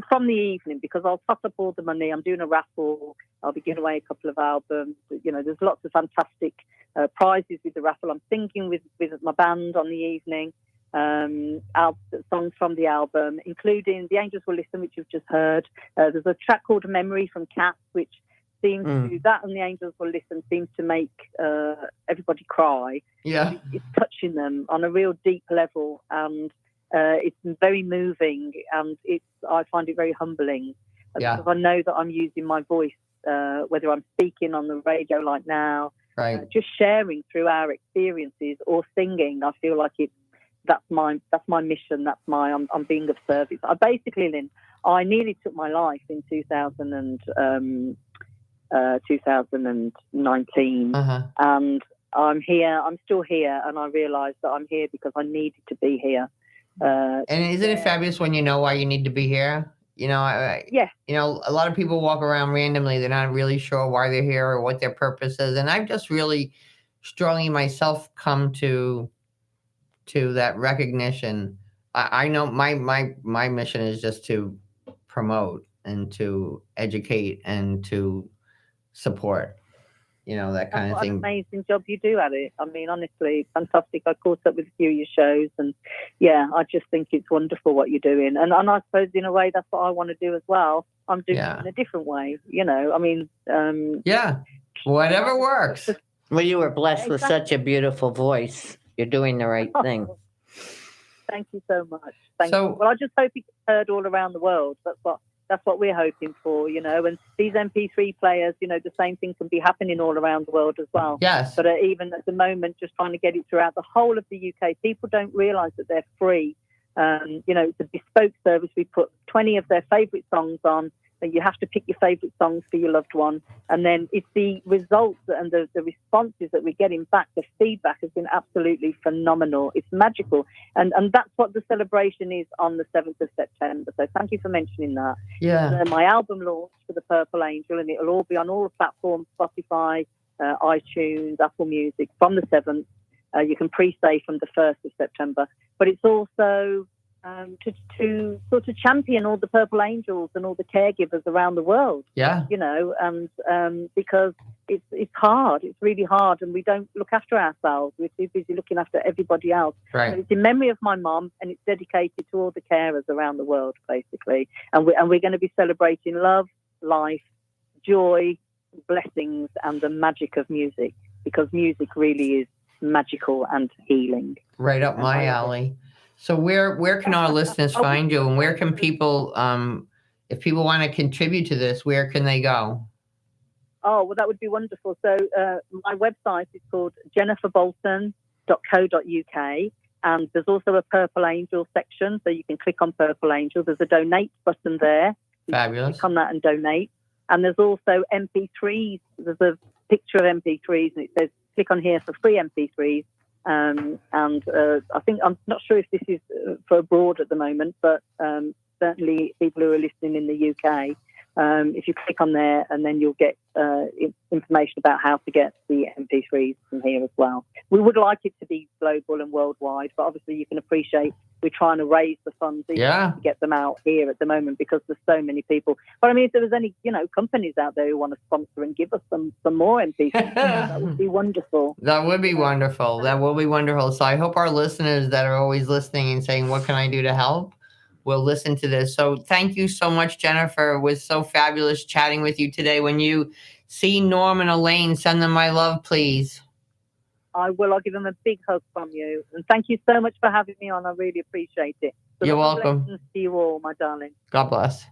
From the evening, because I'll top up all the money. I'm doing a raffle. I'll be giving away a couple of albums. There's lots of fantastic prizes with the raffle. I'm singing with my band on the evening. Songs from the album, including The Angels Will Listen, which you've just heard. There's a track called Memory from Cats, which seems to, that and The Angels Will Listen seems to make everybody cry. Yeah. It's touching them on a real deep level, and it's very moving, and I find it very humbling. Because I know that I'm using my voice, whether I'm speaking on the radio like now, just sharing through our experiences, or singing. I feel like that's my mission. I'm being of service. Lynn, I nearly took my life in 2019, and I'm here. I'm still here, and I realised that I'm here because I needed to be here. And isn't it fabulous when you know why you need to be here? A lot of people walk around randomly. They're not really sure why they're here or what their purpose is. And I've just really strongly myself come to that recognition. I know my mission is just to promote and to educate and to support, that kind of thing. What an amazing job you do at it. I mean, honestly, fantastic. I caught up with a few of your shows, and I just think it's wonderful what you're doing. And I suppose in a way that's what I want to do as well. I'm doing it in a different way, I mean. Whatever works. Well, you were blessed with such a beautiful voice. You're doing the right thing. Thank you so much. Thank you. Well, I just hope it's heard all around the world. That's what we're hoping for, and these MP3 players, the same thing can be happening all around the world as well. Yes. But even at the moment, just trying to get it throughout the whole of the UK, people don't realise that they're free. It's a bespoke service. We put 20 of their favourite songs on, and you have to pick your favourite songs for your loved one. And then it's the results and the responses that we're getting back. The feedback has been absolutely phenomenal. It's magical. And that's what the celebration is on the 7th of September. So thank you for mentioning that. Yeah. My album launch for the Purple Angel, and it'll all be on all the platforms, Spotify, iTunes, Apple Music, from the 7th. You can pre-save from the 1st of September. But it's also to sort of champion all the Purple Angels and all the caregivers around the world. Yeah. And because it's hard. It's really hard, and we don't look after ourselves. We're too busy looking after everybody else. Right. So it's in memory of my mum, and it's dedicated to all the carers around the world, basically. And we're going to be celebrating love, life, joy, blessings, and the magic of music, because music really is magical and healing. Right up my alley. So where can our listeners find you, and where can people, if people want to contribute to this, where can they go? Oh, well, that would be wonderful. So my website is called jenniferbolton.co.uk. And there's also a Purple Angel section. So you can click on Purple Angel. There's a donate button there. Fabulous. Click on that and donate. And there's also MP3s. There's a picture of MP3s, and it says click on here for free MP3s. I think, I'm not sure if this is for abroad at the moment, but certainly people who are listening in the UK, if you click on there, and then you'll get information about how to get the MP3s from here as well. We would like it to be global and worldwide, but obviously you can appreciate we're trying to raise the funds to get them out here at the moment because there's so many people. But I mean, if there was any, companies out there who want to sponsor and give us some more MP3s, that would be wonderful. That would be wonderful. That will be wonderful. So I hope our listeners that are always listening and saying, what can I do to help? Will listen to this. So thank you so much, Jennifer. It was so fabulous chatting with you today. When you see Norm and Elaine, send them my love, please. I will. I'll give them a big hug from you. And thank you so much for having me on. I really appreciate it. So you're welcome. To you all, my darling. God bless.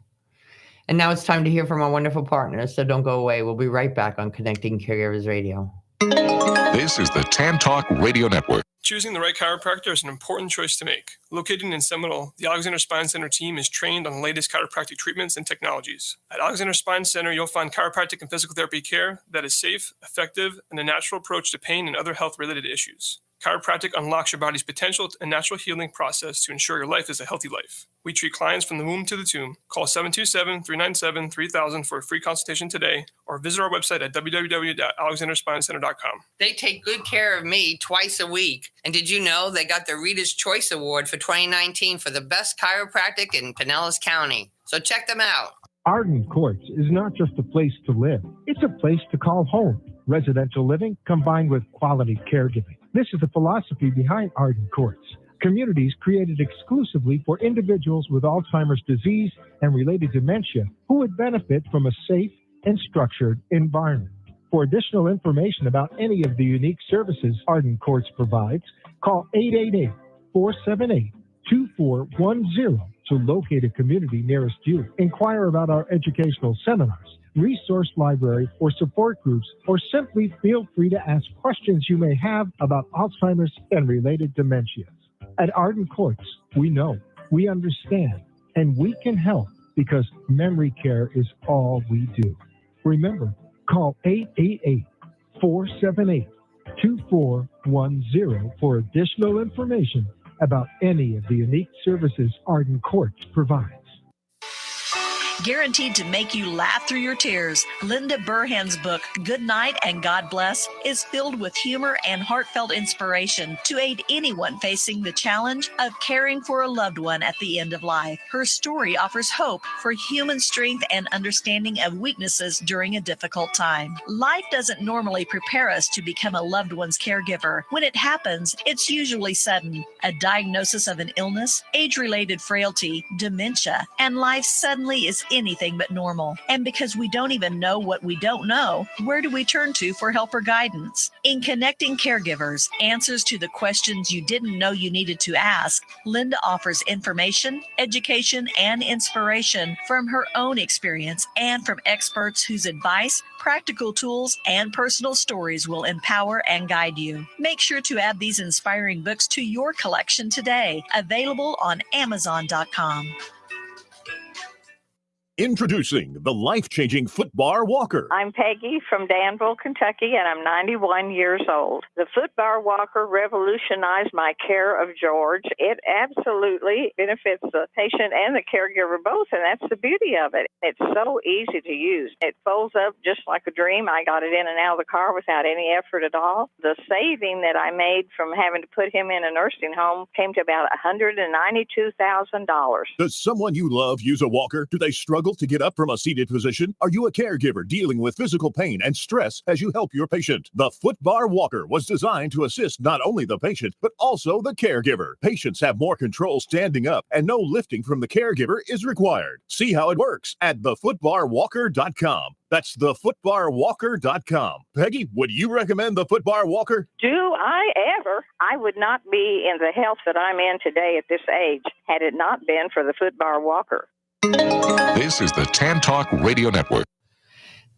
And now it's time to hear from our wonderful partners. So don't go away. We'll be right back on Connecting Caregivers Radio. This is the Tan Talk Radio Network. Choosing the right chiropractor is an important choice to make. Located in Seminole, the Alexander Spine Center team is trained on the latest chiropractic treatments and technologies. At Alexander Spine Center, you'll find chiropractic and physical therapy care that is safe, effective, and a natural approach to pain and other health-related issues. Chiropractic unlocks your body's potential and natural healing process to ensure your life is a healthy life. We treat clients from the womb to the tomb. Call 727-397-3000 for a free consultation today, or visit our website at www.alexanderspinecenter.com. They take good care of me twice a week. And did you know they got the Reader's Choice Award for 2019 for the best chiropractic in Pinellas County? So check them out. Arden Courts is not just a place to live. It's a place to call home. Residential living combined with quality caregiving. This is the philosophy behind Arden Courts. Communities created exclusively for individuals with Alzheimer's disease and related dementia who would benefit from a safe and structured environment. For additional information about any of the unique services Arden Courts provides, call 888-478-2410 to locate a community nearest you. Inquire about our educational seminars, resource library, or support groups, or simply feel free to ask questions you may have about Alzheimer's and related dementias. At Arden Courts, we know, we understand, and we can help because memory care is all we do. Remember, call 888-478-2410 for additional information about any of the unique services Arden Courts provides. Guaranteed to make you laugh through your tears, Linda Burhan's book, Good Night and God Bless, is filled with humor and heartfelt inspiration to aid anyone facing the challenge of caring for a loved one at the end of life. Her story offers hope for human strength and understanding of weaknesses during a difficult time. Life doesn't normally prepare us to become a loved one's caregiver. When it happens, it's usually sudden. A diagnosis of an illness, age-related frailty, dementia, and life suddenly is anything but normal. And because we don't even know what we don't know, where do we turn to for help or guidance? In Connecting Caregivers, Answers to the Questions You Didn't Know You Needed to Ask, Linda offers information, education, and inspiration from her own experience and from experts whose advice, practical tools, and personal stories will empower and guide you. Make sure to add these inspiring books to your collection today. Available on Amazon.com. Introducing the life-changing Foot Bar Walker. I'm Peggy from Danville, Kentucky, and I'm 91 years old. The Foot Bar Walker revolutionized my care of George. It absolutely benefits the patient and the caregiver both, and that's the beauty of it. It's so easy to use. It folds up just like a dream. I got it in and out of the car without any effort at all. The saving that I made from having to put him in a nursing home came to about $192,000. Does someone you love use a walker? Do they struggle struggle to get up from a seated position? Are you a caregiver dealing with physical pain and stress as you help your patient? The Foot Bar Walker was designed to assist not only the patient, but also the caregiver. Patients have more control standing up, and no lifting from the caregiver is required. See how it works at thefootbarwalker.com. That's thefootbarwalker.com. Peggy, would you recommend the Foot Bar Walker? Do I ever? I would not be in the health that I'm in today at this age had it not been for the Foot Bar Walker. This is the Tan Talk Radio Network.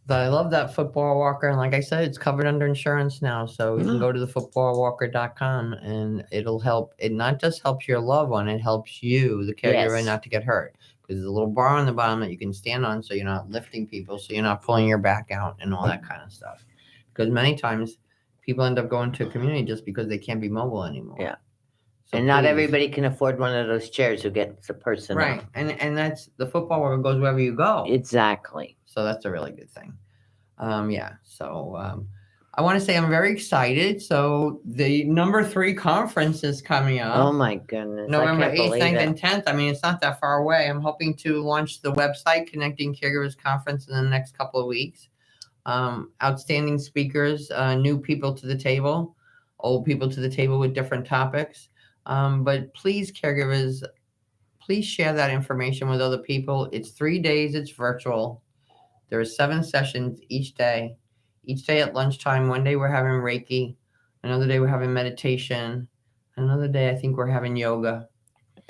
I love that Foot Bar Walker, and like I said, it's covered under insurance now, so you can go to thefootbarwalker.com, and it'll help. It not just helps your loved one, it helps you, the caregiver, not to get hurt. There's a little bar on the bottom that you can stand on so you're not lifting people, so you're not pulling your back out and all that kind of stuff. Because many times people end up going to a community just because they can't be mobile anymore. Yeah. So and not everybody can afford one of those chairs who gets a person right. up. And that's the football where it goes wherever you go. Exactly. So that's a really good thing. I want to say I'm very excited. So the number 3 conference is coming up. Oh my goodness. November 8th, 9th, and 10th. I mean, it's not that far away. I'm hoping to launch the website Connecting Caregivers Conference in the next couple of weeks. Outstanding speakers, new people to the table, old people to the table with different topics. But please, caregivers, please share that information with other people. It's 3 days. It's virtual. There are 7 sessions each day. Each day at lunchtime. One day we're having Reiki. Another day we're having meditation. Another day I think we're having yoga.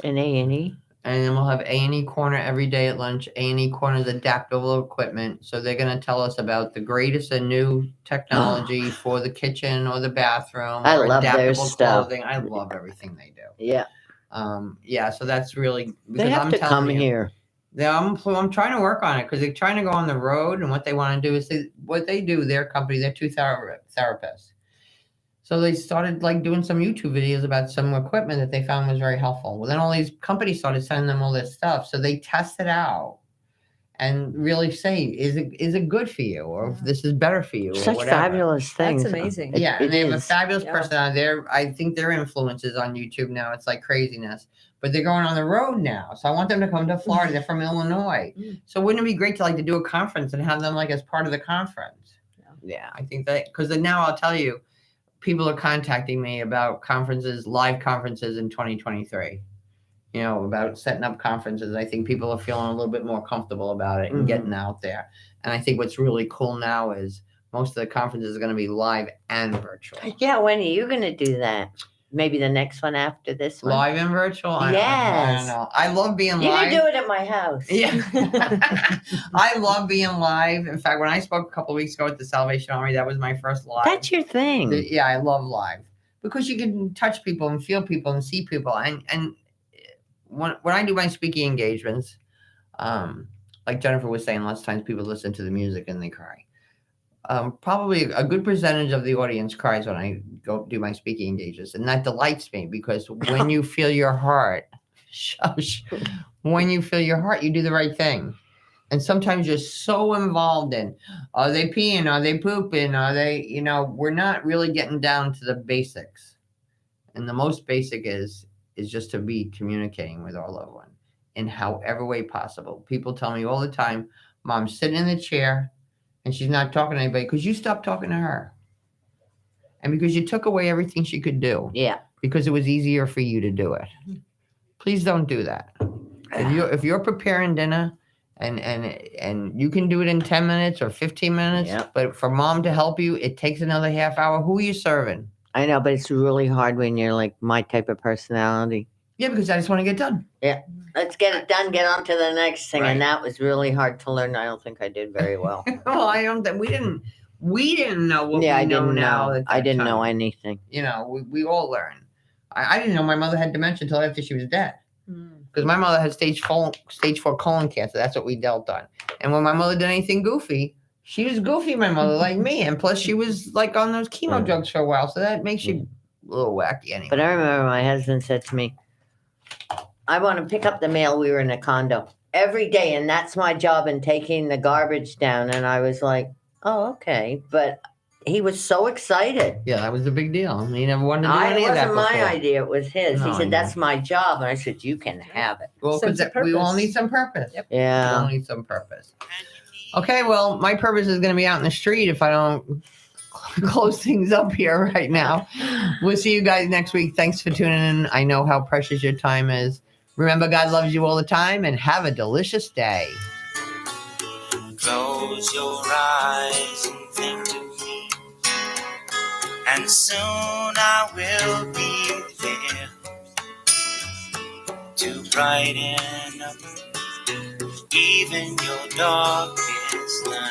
And A&E. And then we'll have A&E corner every day at lunch. A&E corner is adaptable equipment. So they're going to tell us about the greatest and new technology for the kitchen or the bathroom. I or love their adaptable stuff. clothing. I love everything they do. Yeah. So that's really because They have I'm to telling come you, here. Yeah, I'm trying to work on it because they're trying to go on the road, and what they want to do is what they do. Their company, they're 2 therapists, so they started like doing some YouTube videos about some equipment that they found was very helpful. Well, then all these companies started sending them all this stuff, so they test it out and really say, is it good for you, or if this is better for you? Such or whatever. fabulous things. That's amazing. Yeah, and they have a fabulous Yeah. person on there. I think their influences on YouTube now, it's like craziness. But they're going on the road now. So I want them to come to Florida. They're from Illinois. So wouldn't it be great to do a conference and have them as part of the conference? Yeah. I think that, because now I'll tell you, people are contacting me about conferences, live conferences in 2023. About setting up conferences. I think people are feeling a little bit more comfortable about it and getting out there. And I think what's really cool now is most of the conferences are going to be live and virtual. Yeah, when are you going to do that? Maybe the next one after this one? Live and virtual? I Yes. don't know. I love being You live. can do it at my house. Yeah. I love being live. In fact, when I spoke a couple of weeks ago at the Salvation Army, that was my first live. That's your thing. Yeah, I love live because you can touch people and feel people and see people. And when I do my speaking engagements, like Jennifer was saying, lots of times people listen to the music and they cry. Probably a good percentage of the audience cries when I go do my speaking engagements, and that delights me because when you feel your heart, when you feel your heart, you do the right thing. And sometimes you're so involved in, are they peeing? Are they pooping? Are they, we're not really getting down to the basics. And the most basic is just to be communicating with our loved one in however way possible. People tell me all the time, Mom's sitting in the chair and she's not talking to anybody because you stopped talking to her. And because you took away everything she could do. Yeah. Because it was easier for you to do it. Please don't do that. If you're preparing dinner and you can do it in 10 minutes or 15 minutes, but for Mom to help you, it takes another half hour. Who are you serving? I know, but it's really hard when you're like my type of personality. Yeah, because I just want to get done. Yeah. Let's get it done. Get on to the next thing. Right. And that was really hard to learn. I don't think I did very well. Well, I don't think we didn't know what I we know didn't now. know. At that I didn't time. know anything. We all learn. I didn't know my mother had dementia until after she was dead. Because my mother had stage 4 colon cancer. That's what we dealt on. And when my mother did anything goofy, she was goofy, my mother, like me. And plus she was like on those chemo drugs for a while. So that makes you a little wacky anyway. But I remember my husband said to me, I want to pick up the mail. We were in a condo every day, and that's my job in taking the garbage down. And I was like, oh, okay. But he was so excited. Yeah, that was a big deal. He never wanted to do It any of that wasn't my before. idea. It was his. No, He I said, know. that's my job. And I said, you can have it. Well, because we all need some purpose. Yep. Yeah. We all need some purpose. Okay, well, my purpose is going to be out in the street if I don't close things up here right now. We'll see you guys next week. Thanks for tuning in. I know how precious your time is. Remember, God loves you all the time, and have a delicious day. Close your eyes and think of me, and soon I will be there to brighten up even your darkest night.